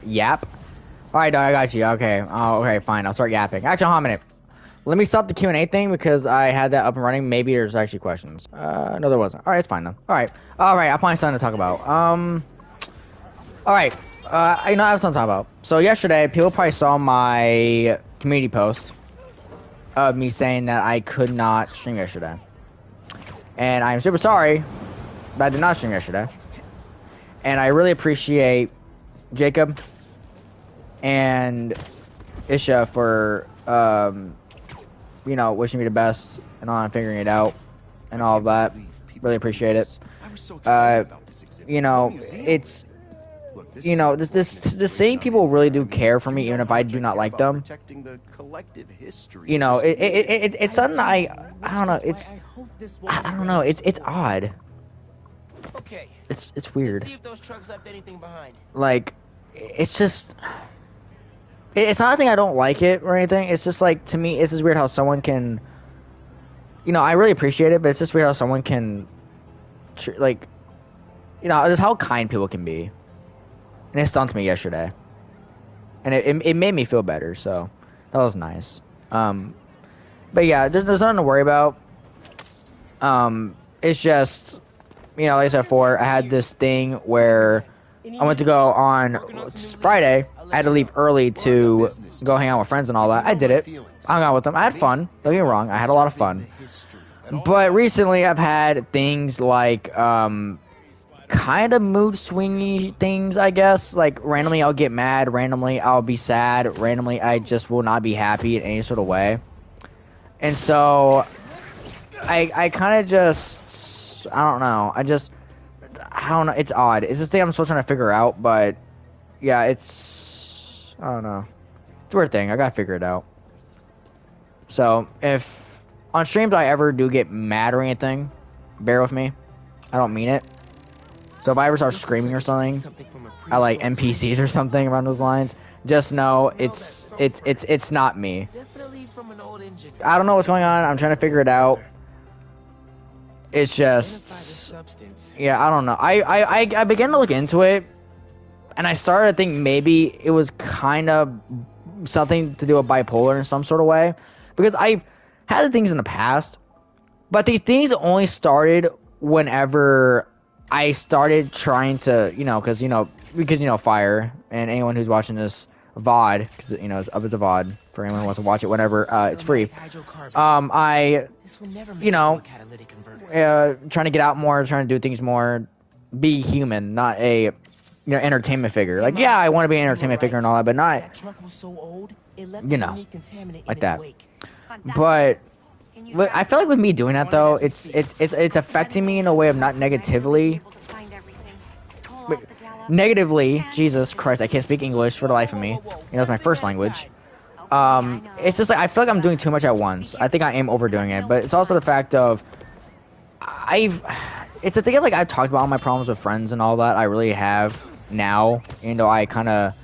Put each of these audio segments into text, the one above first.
Yap. Alright, dog, I got you. Okay. Oh, okay, fine. I'll start yapping. Actually, hold on a minute. Let me stop the Q&A thing because I had that up and running. Maybe there's actually questions. No, there wasn't. Alright, it's fine then. Alright. Alright, I'll find something to talk about. Alright. I have something to talk about. So yesterday, people probably saw my community post of me saying that I could not stream yesterday. And I'm super sorry, but I did not stream yesterday. And I really appreciate Jacob and Isha for, you know, wishing me the best and on figuring it out and all of that. Really appreciate it. You know, it's, you know, the same people really do care for me, even if I do not like them. You know, it's something I don't know. I don't know. It's odd. It's weird. Like, it's just. It's not a thing I don't like it or anything. It's just like, to me, it's just weird how someone can. You know, I really appreciate it, but it's just weird how someone can, like, you know, just how kind people can be. And it stunned me yesterday. And it made me feel better, so that was nice. But yeah, there's nothing to worry about. It's just, you know, like I said before, I had this thing where I went to go on Friday. I had to leave early to go hang out with friends and all that. I did it. I hung out with them. I had fun. Don't get me wrong. I had a lot of fun. But recently I've had things like, kind of mood swingy things, I guess. Like, randomly I'll get mad, randomly I'll be sad, randomly I just will not be happy in any sort of way. And so I kind of just, I don't know, I don't know, it's odd. It's this thing I'm still trying to figure out, but yeah, it's, I don't know, it's a weird thing. I gotta figure it out. So if on streams I ever do get mad or anything, bear with me. I don't mean it. So if I ever start screaming or something at like NPCs or something around those lines, just know it's not me. I don't know what's going on. I'm trying to figure it out. It's just, yeah, I don't know. I began to look into it, and I started to think maybe it was kind of something to do with bipolar in some sort of way, because I've had the things in the past, but these things only started whenever I started trying to, you know, because you know, fire, and anyone who's watching this VOD, because, you know, it's a VOD for anyone who wants to watch it whenever, it's free. I, you know, trying to get out more, trying to do things more, be human, not a, you know, entertainment figure. Like, yeah, I want to be an entertainment figure and all that, but not, you know, like that. But I feel like with me doing that though, it's affecting me in a way of not negatively. Negatively, Jesus Christ, I can't speak English for the life of me. You know, it's my first language. It's just like, I feel like I'm doing too much at once. I think I am overdoing it, but it's also the fact of, it's a thing of, like, I've talked about all my problems with friends and all that. I really have now, you know, I kind of,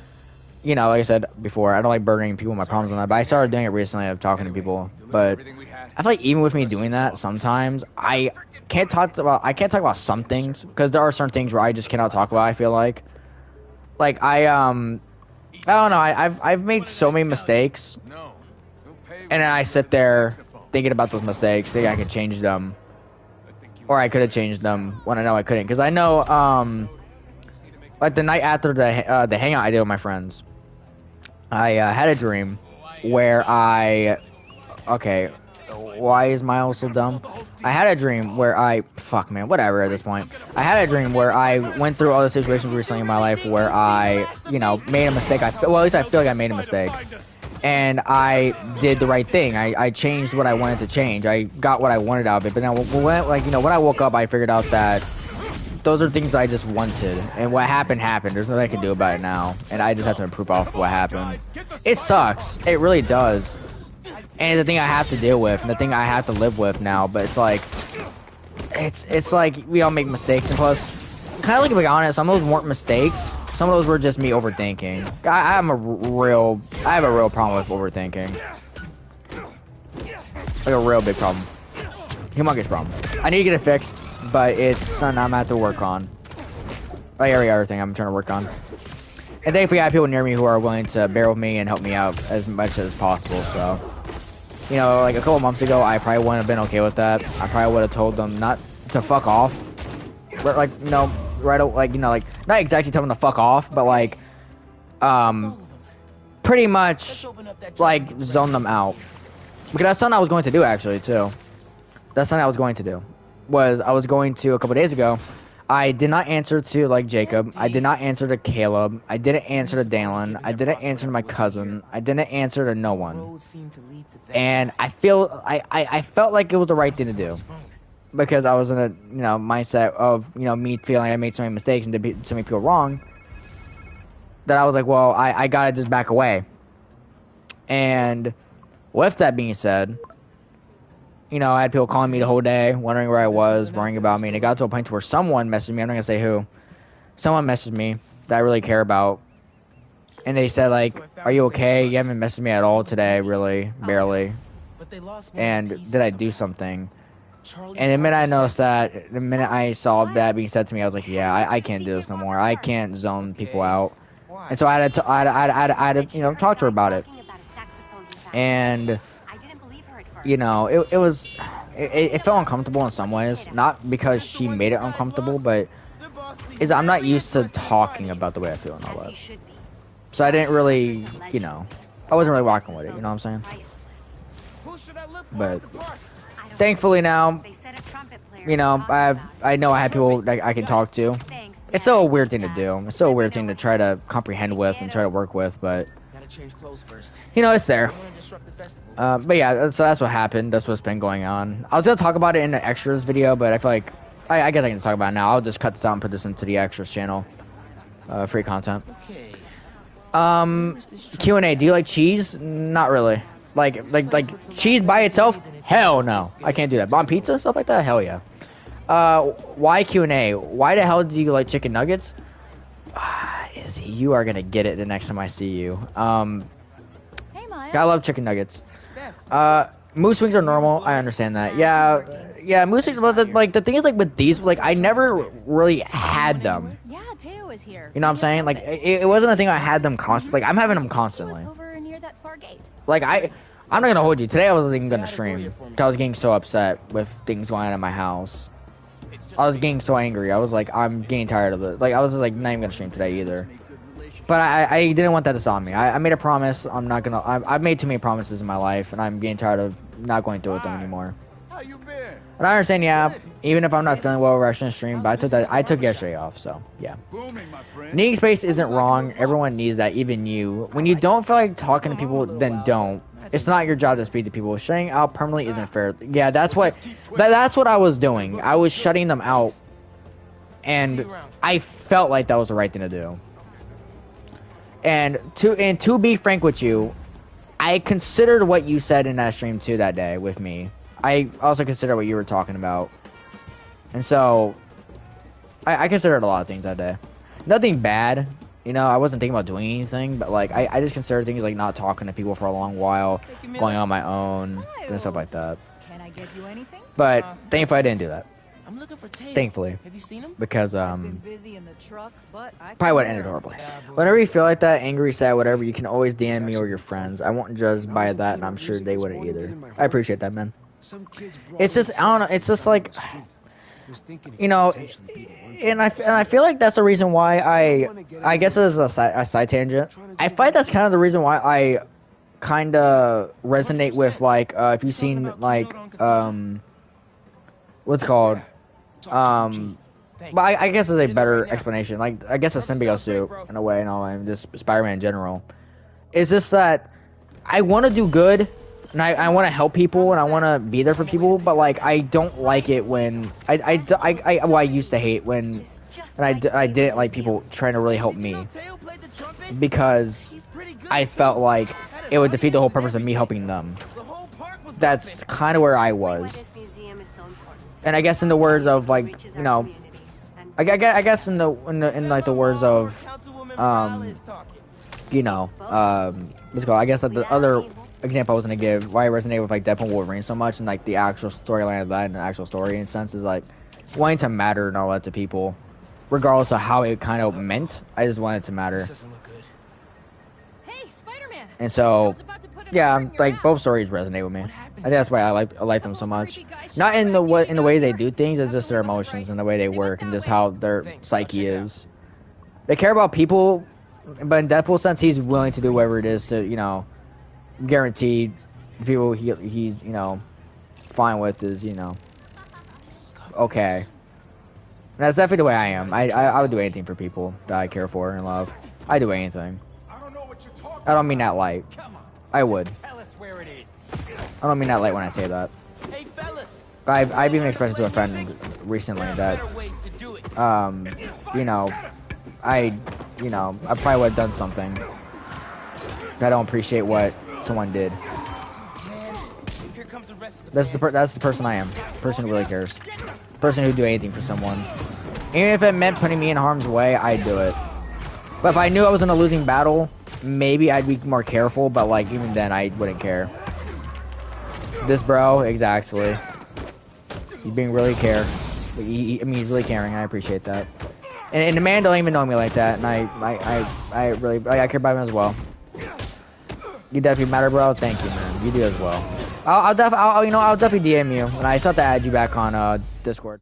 you know, like I said before, I don't like burdening people with my problems on that, but I started doing it recently of talking to people. But I feel like even with me doing that, sometimes I can't talk about some things, because there are certain things where I just cannot talk about. I feel like I don't know, I've made so many mistakes, and then I sit there thinking about those mistakes, thinking I could change them, or I could have changed them when I know I couldn't. Because I know, like the night after the hangout I did with my friends, I had a dream where okay, why is Miles so dumb? I had a dream where fuck man, whatever at this point. I had a dream where I went through all the situations recently in my life where I, you know, made a mistake. Well, at least I feel like I made a mistake. And I did the right thing. I changed what I wanted to change. I got what I wanted out of it. But now, when I woke up, I figured out that those are things that I just wanted. And what happened, happened. There's nothing I can do about it now. And I just have to improve off what happened. It sucks. It really does. And it's the thing I have to deal with, and the thing I have to live with now. But it's like, it's like we all make mistakes, and plus, kind of like, to be honest, some of those weren't mistakes. Some of those were just me overthinking. I have a real problem with overthinking. Like a real big problem, humongous problem. I need to get it fixed, but it's something I'm gonna have to work on. Like every other thing I'm trying to work on. And thankfully, I have people near me who are willing to bear with me and help me out as much as possible. So, you know, like a couple months ago, I probably wouldn't have been okay with that. I probably would have told them not to fuck off. But like, you know, right, like, you know, like not exactly tell them to fuck off, but like, pretty much like zone them out. Because that's something I was going to do actually too. That's something I was going to do. I was going to a couple days ago. I did not answer to like Jacob. I did not answer to Caleb. I didn't answer to Dalen. I didn't answer to my cousin. I didn't answer to no one. And I felt like it was the right thing to do, because I was in a mindset of me feeling I made so many mistakes and did so many people wrong, that I was like, well, I gotta just back away. And with that being said, I had people calling me the whole day, wondering where I was, worrying about me, and it got to a point where someone messaged me, I'm not going to say who, someone messaged me that I really care about, and they said, like, are you okay? You haven't messaged me at all today, really, barely, and did I do something? And the minute I noticed that, the minute I saw that being said to me, I was like, yeah, I can't do this no more. I can't zone people out. And so I had to talk to her about it. And it felt uncomfortable in some ways, not because she made it uncomfortable, but I'm not used to talking about the way I feel and all that. So I didn't really, I wasn't really rocking with it, you know what I'm saying? But thankfully now, I know I have people that I can talk to. It's still a weird thing to do. It's still a weird thing to try to comprehend with and try to work with, but it's there. But yeah, so that's what happened. That's what's been going on. I was gonna talk about it in the extras video, but I feel like I guess I can just talk about it now. I'll just cut this out and put this into the extras channel. Free content. Q&A. Do you like cheese? Not really. Like cheese by itself? Hell no. I can't do that. But on pizza and stuff like that? Hell yeah. Why Q&A? Why the hell do you like chicken nuggets? Izzy, you are gonna get it the next time I see you. I love chicken nuggets. Moose wings are normal. I understand that. Yeah, moose wings. But the thing is, like with these, like I never really had them. Yeah, Teo is here. You know what I'm saying? Like it wasn't a thing I had them constantly. Like I'm having them constantly. Like I'm not gonna hold you. Today I wasn't even gonna stream because I was getting so upset with things going on in my house. I was getting so angry. I was like, I'm getting tired of it. Like I was just like not even gonna stream today either. But I didn't want that to stop me. I made a promise. I'm not gonna. I've made too many promises in my life, and I'm getting tired of not going through with them anymore. How you been? And I understand, yeah. Even if I'm not feeling well, I shouldn't stream. But I took yesterday off, so yeah. Needing space isn't wrong. Everyone needs that, even you. When you don't feel like talking to people, then don't. It's not your job to speak to people. Shutting out permanently isn't fair. Yeah, that's what I was doing. I was shutting them out, and I felt like that was the right thing to do. And to be frank with you, I considered what you said in that stream too that day with me. I also considered what you were talking about. And so, I considered a lot of things that day. Nothing bad. I wasn't thinking about doing anything, but like, I just considered things like not talking to people for a long while, going on my own, and stuff like that. Can I give you anything? But thankfully I didn't do that. I'm looking for Tay. Thankfully. Have you seen him? Because busy in the truck, but probably would have ended horribly. Whenever you feel like that, angry, sad, whatever, you can always DM me or your friends. I won't judge by that, and I'm sure they wouldn't either. I appreciate that, man. It's just, I don't know, it's just like, and I feel like that's the reason why I guess it's a side tangent. I find that's kind of the reason why I kind of resonate with, like, if you've seen, like, what's it called? But I guess it's a better explanation. Like, I guess a symbiote suit, in a way, and all, and just Spider-Man in general. It's just that I want to do good, and I want to help people, and I want to be there for people, but, like, I don't like it when... I used to hate when... And I didn't like people trying to really help me. Because I felt like it would defeat the whole purpose of me helping them. That's kind of where I was. And I guess in the words of, like, I guess in like the words of, what's it called? I guess like the other example I was gonna give, why I resonate with like Deadpool and Wolverine so much, and like the actual storyline of that and the actual story in a sense is like wanting to matter and all that to people, regardless of how it kind of meant. I just wanted to matter. Hey, Spider-Man. And so, yeah, like both stories resonate with me. I think that's why I like them so much. Not in the way they do things, it's just their emotions and the way they work and just how their psyche is. They care about people, but in Deadpool's sense, he's willing to do whatever it is to, you know, guarantee people he's, you know, fine with is, you know, okay. And that's definitely the way I am. I would do anything for people that I care for and love. I do anything. I don't mean that light. I would. I don't mean that light when I say that. I've even expressed it to a friend recently that, you know, I probably would have done something. I don't appreciate what someone did. That's the person I am. The person who really cares. The person who'd do anything for someone. Even if it meant putting me in harm's way, I'd do it. But if I knew I was in a losing battle, maybe I'd be more careful, but like even then I wouldn't care. This bro, exactly. He's being really I mean, he's really caring, and I appreciate that. And the man don't even know me like that, and I really care about him as well. You definitely matter, bro. Thank you, man. You do as well. I'll definitely DM you, and I still have to add you back on Discord.